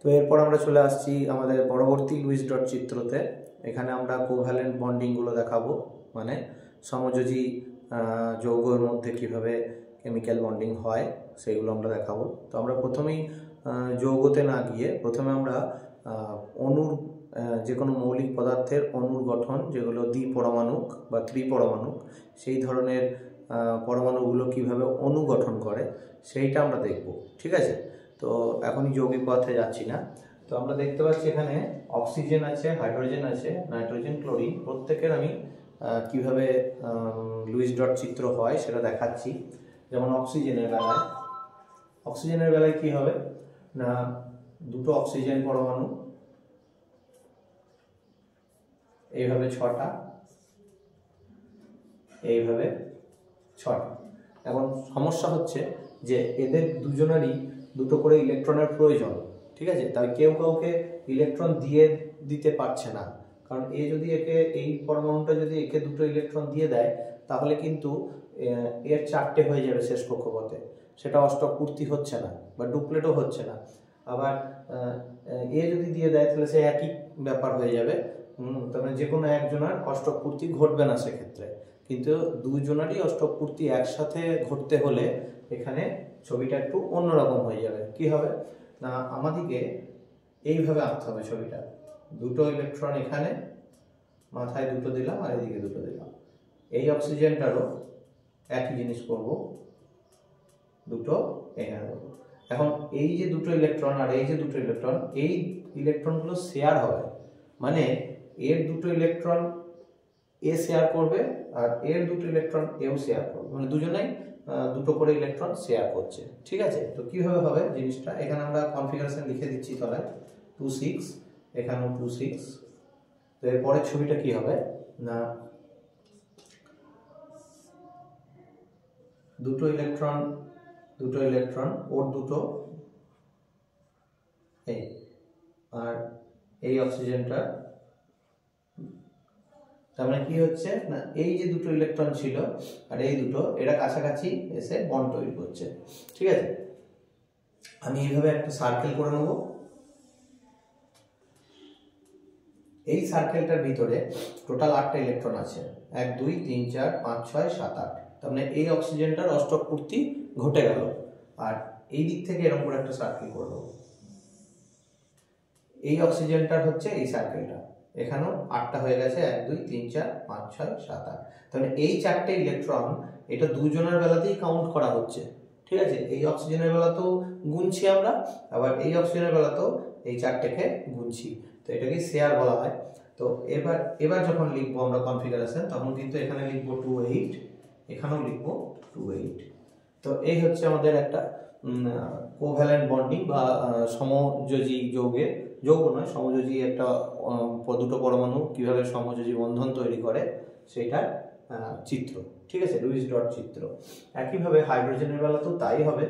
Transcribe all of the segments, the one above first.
তো এরপর আমরা চলে আসছি আমাদের পরবর্তী লুইস ডট চিত্রতে। এখানে আমরা কোভ্যালেন্ট বন্ডিংগুলো দেখাবো, মানে সমযোজী যৌগের মধ্যে কিভাবে কেমিক্যাল বন্ডিং হয় সেইগুলো আমরা দেখাবো। তো আমরা প্রথমেই যৌগতে না গিয়ে প্রথমে আমরা অণুর যে কোনো মৌলিক পদার্থের অণুর গঠন, যেগুলো দ্বিপরমাণুক বা ত্রিপরমাণুক, সেই ধরনের পরমাণুগুলো কিভাবে অণু গঠন করে সেইটা আমরা দেখব। ঠিক আছে, তো এখনই যৌগিক পদার্থে যাচ্ছি না। তো আমরা দেখতে পাচ্ছি এখানে অক্সিজেন আছে, হাইড্রোজেন আছে, নাইট্রোজেন, ক্লোরিন, প্রত্যেকের আমি কিভাবে লুইস ডট চিত্র হয় সেটা দেখাচ্ছি। যেমন অক্সিজেনের বেলায় কি হবে না, দুটো অক্সিজেন পরমাণু, এইভাবে 6টা, এইভাবে 6টা। এখন সমস্যা হচ্ছে যে এদের দুজনেরই দুটো করে ইলেকট্রনের প্রয়োজন। ঠিক আছে, তাই কেউ কাউকে ইলেকট্রন দিয়ে দিতে পারছে না, কারণ এ যদি একে, এই পরমাণুটা যদি একে দুটো ইলেকট্রন দিয়ে দেয় তাহলে কিন্তু এর 4টে হয়ে যাবে শেষ কক্ষপথে, সেটা অষ্টক পূর্তি হচ্ছে না বা ডুপ্লেটও হচ্ছে না। আবার এ যদি দিয়ে দেয় তাহলে সে একই ব্যাপার হয়ে যাবে, তবে যে কোনো একজনের অষ্টক পূর্তি ঘটবে না সেক্ষেত্রে। কিন্তু দুজনেরই অষ্টক পূর্তি একসাথে ঘটতে হলে এখানে ছবিটা একটু অন্যরকম হয়ে যাবে। কি হবে না, আমাদেরকে এইভাবে আঁকতে হবে ছবিটা। দুটো ইলেকট্রন এখানে, মাথায় দুটো দিলাম আর এদিকে দুটো দিলাম। এই অক্সিজেনটারও একই জিনিস করব, দুটো এখানে দেবো। এখন এই যে দুটো ইলেকট্রন আর এই যে দুটো ইলেকট্রন, এই ইলেকট্রনগুলো শেয়ার হবে, মানে এর দুটো ইলেকট্রন এ শেয়ার করবে আর এর দুটো ইলেকট্রন এও শেয়ার করবে, মানে দুজনেই দুটো করে ইলেকট্রন শেয়ার করছে। ঠিক আছে, তো কিভাবে হবে জিনিসটা, এখানে আমরা কনফিগারেশন লিখে দিচ্ছি তলায় 2 6, এখানেও 2 6। তো এর পরের ছবিটা কি হবে না, দুটো ইলেকট্রন ওর দুটো, এই আর এই অক্সিজেনটা, তার মানে কি হচ্ছে না, এই যে দুটো ইলেকট্রন ছিল আর এই দুটো, এরা কাছাকাছি এসে বন্ড তৈরি করছে। ঠিক আছে, আমি এইভাবে একটা সার্কেল করে নেব। এই সার্কেলটার ভিতরে টোটাল 8টা ইলেকট্রন আছে, 1 2 3 4 5 6 7 8। তার মানে এই অক্সিজেনটার অষ্টক পূর্তি ঘটে গেল। আর এই দিক থেকে এরকম করে একটা সার্কেল করব, এই অক্সিজেনটার হচ্ছে এই সার্কেলটা, এখানেও 8টা হয়ে গেছে, 1 2 3 4 5 6 7 8। তাহলে এই 4টে ইলেকট্রন, এটা দুজনের বেলাতেই কাউন্ট করা হচ্ছে। ঠিক আছে, এই অক্সিজেনের বেলাতেও গুনছি আমরা, আবার এই অক্সিজেনের বেলাতেও এই 4টেকে গুনছি। তো এটাকে শেয়ার বলা হয়। তো এবার যখন লিখবো আমরা কনফিগারেশন, তখন কিন্তু এখানে লিখবো 2 8, এখানেও লিখবো 2 8। তো এই হচ্ছে আমাদের একটা কোভ্যালেন্ট বন্ডিং বা সমযোজী যৌগের, যৌগ নয় সমযোজী একটা দুটো পরমাণু কিভাবে সমযোজী বন্ধন তৈরি করে সেটার চিত্র। ঠিক আছে, লুইস ডট চিত্র। একইভাবে হাইড্রোজেনের বেলাতেও তাই হবে,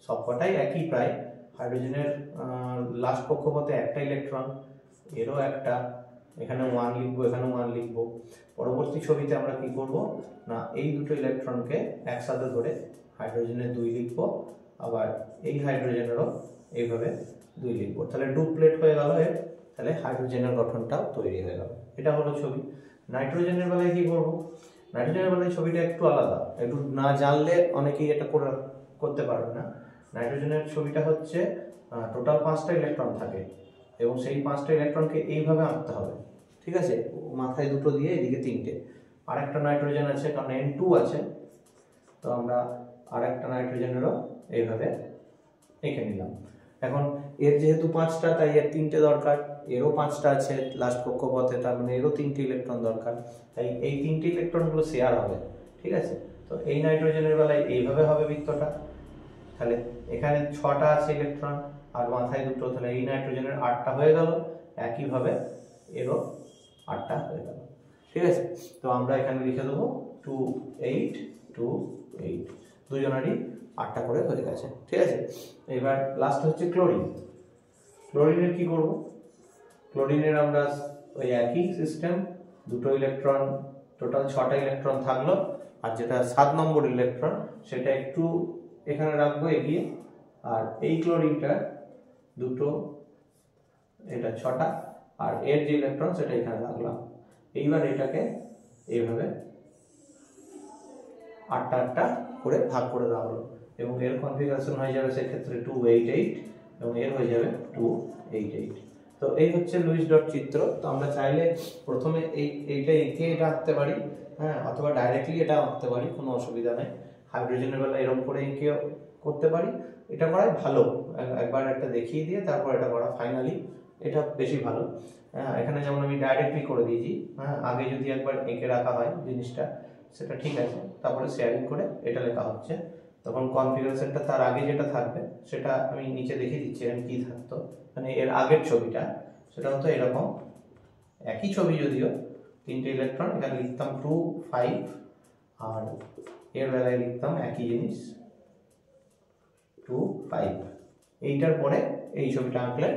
সবকটাই একই প্রায়। হাইড্রোজেনের লাস্ট কক্ষপথে একটা ইলেকট্রন, এরও একটা, এখানে 1 লিখবো, এখানে 1 লিখবো। পরবর্তী ছবিতে আমরা কি করব না, এই দুটো ইলেকট্রনকে একসাথে ধরে হাইড্রোজেনের 2 লিখবো, আবার এই হাইড্রোজেনেরও এইভাবে 2 লিখবো। তাহলে ডুপ্লেট হয়ে গেল এর, তাহলে হাইড্রোজেনের গঠনটাও তৈরি হয়ে গেল। এটা হলো ছবি। নাইট্রোজেনের বেলায় কি করব, নাইট্রোজেনের বেলায় ছবিটা একটু আলাদা, একটু না জানলে অনেকেই এটা করতে পারবে না। নাইট্রোজেনের ছবিটা হচ্ছে টোটাল 5টা ইলেকট্রন থাকে এবং সেই 5টা ইলেকট্রনকে এইভাবে আঁকতে হবে। ঠিক আছে, মাথায় দুটো দিয়ে এদিকে 3টে। আরেকটা নাইট্রোজেন আছে, কারণ N2 আছে, তো আমরা আরেকটা নাইট্রোজেনেরও এইভাবে এঁকে নিলাম। এখন এর যেহেতু 5টা, তাই এর 3টে দরকার, এরও 5টা আছে লাস্ট কক্ষপথে, তার মানে এরও 3টে ইলেকট্রন দরকার, তাই এই 3টে ইলেকট্রনগুলো শেয়ার হবে। ঠিক আছে, তো এই নাইট্রোজেনের বেলায় এইভাবে হবে বৃত্তটা। তাহলে এখানে 6টা আছে ইলেকট্রন আর মাথায় দুটো, তাহলে এই নাইট্রোজেনের 8টা হয়ে গেল, একইভাবে এরও 8টা হয়ে গেল। ঠিক আছে, তো আমরা এখানে লিখে দেবো 2 8 2 8, দুজনেরই 8টা করে হয়ে গেছে। ঠিক আছে, এবার লাস্ট হচ্ছে ক্লোরিন। ক্লোরিনের কি করব, ক্লোরিনের আমরা ওই একই সিস্টেম, দুটো ইলেকট্রন, টোটাল 6টা ইলেকট্রন থাকলো, আর যেটা 7 নম্বর ইলেকট্রন সেটা একটু এখানে রাখবো এগিয়ে, আর এই ক্লোরিনটা দুটো এটা 6টা, আর এর যে ইলেকট্রন সেটা এখানে রাখলাম। এইবার এটাকে এইভাবে 8টা 8টা করে ভাগ করে দেওয়া হলো, এবং এর কনফিগারেশন হয়ে যাবে সেক্ষেত্রে 288 এবং এর হয়ে যাবে 288। তো এই হচ্ছে লুইস ডট চিত্র। তো আমরা চাইলে প্রথমে এইটা এঁকে এটা আঁকতে পারি, হ্যাঁ, অথবা ডাইরেক্টলি এটা আঁকতে পারি, কোনো অসুবিধা নেই। হাইড্রোজেনের বেলা এরকম করে এঁকে করতে পারি, এটা করাই ভালো। একবার একটা দেখিয়ে দিয়ে তারপর এটা করা ফাইনালি এটা বেশি ভালো। হ্যাঁ, এখানে যেমন আমি ডাইরেক্টলি করে দিয়েছি, হ্যাঁ, আগে যদি একবার এঁকে রাখা হয় জিনিসটা সেটা ঠিক আছে, তারপরে শেয়ারিং করে এটা লেখা হচ্ছে, তখন কনফিগারেশনটা তার আগে যেটা থাকবে সেটা আমি নিচে দেখিয়ে দিচ্ছি এখানে কি থাকতো। মানে এর আগের ছবিটা সেটা হতো এরকম, একই ছবি যদিও, 3টে ইলেকট্রন, এখানে লিখতাম 2 5, আর এর বেলায় লিখতাম একই জিনিস 2 5। এইটার পরে এই ছবিটা আঁকলে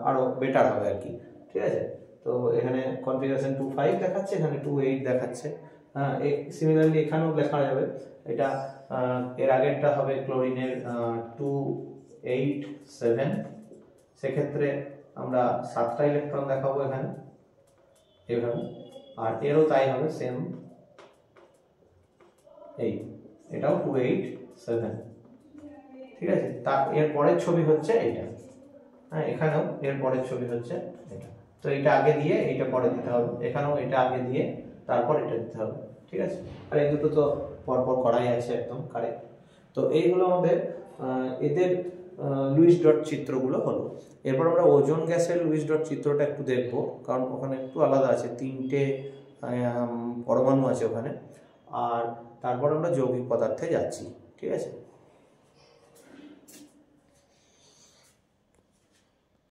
আরো বেটার হবে আর কি, ঠিক আছে। তো এখানে কনফিগারেশন 2 5 দেখাচ্ছে, এখানে 2 8 দেখাচ্ছে। সিমিলারলি এখানেও লেখা যাবে, এটা এর আগেরটা হবে ক্লোরিনের 2 8 7, সেক্ষেত্রে আমরা 7টা ইলেকট্রন দেখাবো এখানে এভাবে, আর এরও তাই হবে সেম, এই এটাও 2 8 7, ঠিক আছে। তার এর পরের ছবি হচ্ছে এটা, হ্যাঁ, এখানেও এর পরের ছবি হচ্ছে এটা। তো এটা আগে দিয়ে এইটা পরে দিতে হবে, এখানেও এটা আগে দিয়ে তারপর এটা দিতে হবে, ঠিক আছে। আর এই দুটো তো পরপর করাই আছে একদম কারেক্ট। তো এই হলো আমাদের এদের লুইস ডট চিত্রগুলো হলো। এরপর আমরা ওজোন গ্যাসের লুইস ডট চিত্রটা একটু দেখব, কারণ ওখানে একটু আলাদা আছে, 3টে পরমাণু আছে ওখানে। আর তারপর আমরা যৌগিক পদার্থে যাচ্ছি, ঠিক আছে।